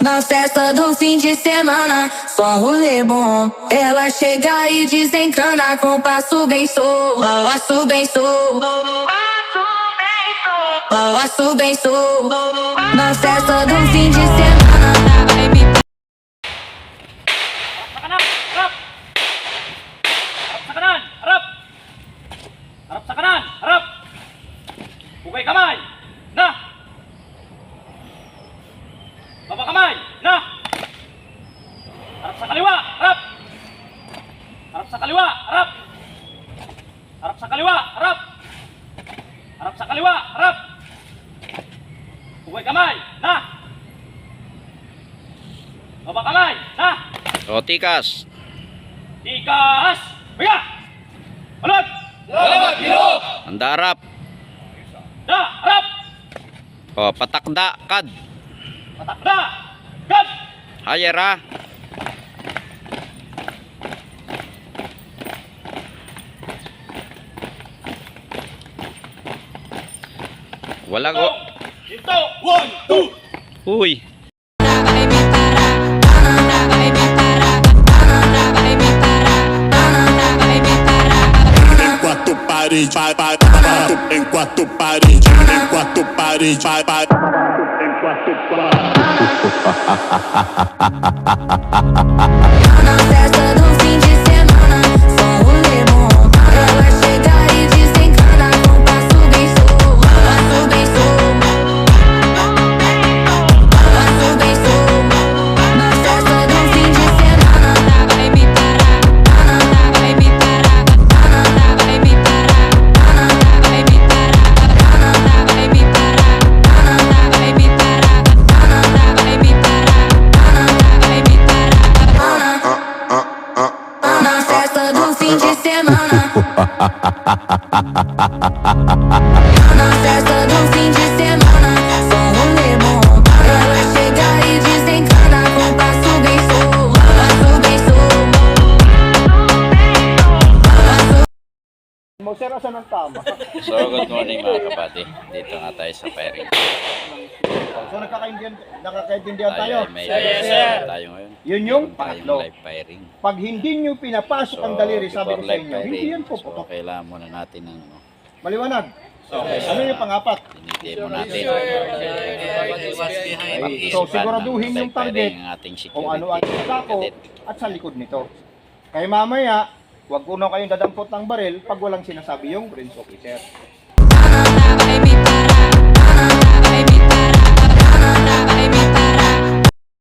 Na festa do fim de semana, só rolê bom. Ela chega e desencana com passo bem solto. Passo bem solto. Passo bem solto. Na festa do fim de semana. Harap sa kanan! Harap! Hugay kamay! Na! Baba kamay! Na! Harap sa kaliwa! Harap! Harap sa kaliwa! Harap! Harap sa kaliwa! Harap! Harap sa kaliwa! Harap! Hugay kamay! Na! Baba kamay! Na! O, tikas. Tikas! Biga! Balot! Salamat, Gino! Handa harap. Da! Harap! O, patakda, kad. Patakda! Gad! Hayer ha. Walang o. Ito! 1, 2! Uy. Enquanto parede, enquanto parede, enquanto parede, enquanto parede. Na festa do fim de semana, só rolê bom. Ela chega e desencana com passo bem solto. Passo bem solto. Passo bem solto. Na festa do fim de semana. Vai me parar. Vai me parar. Vai me parar. Vai me parar. Vai me parar. Vai me parar. Vai me parar. Vai me parar. Na festa do fim de semana. Na festa do fim de semana, só rolê bom. Ela chega e desencana com passo bem solto. Passo bem solto. Magsarasan ng tama. So, good morning mga kabady. Dito nga tayo sa pairing. So nakakaintindihan tayo. Tayo ay may tayo ngayon. Yun yung Meron tayong pangatlo. live pairing. Pag hindi nyo pinapasok ang daliri, sabi ko before sa live inyo, hindi pairing, yan po so putok. kailangan muna natin ng ano, Maliwanag. Ano yung pangapat? dinidemo natin. So siguraduhin yung target ang ating security. kung ano ang dako Cadet. at sa likod nito. Kaya mamaya, huwag kuno kayong dadampot ng baril pag walang sinasabi yung Prince Officer. Baby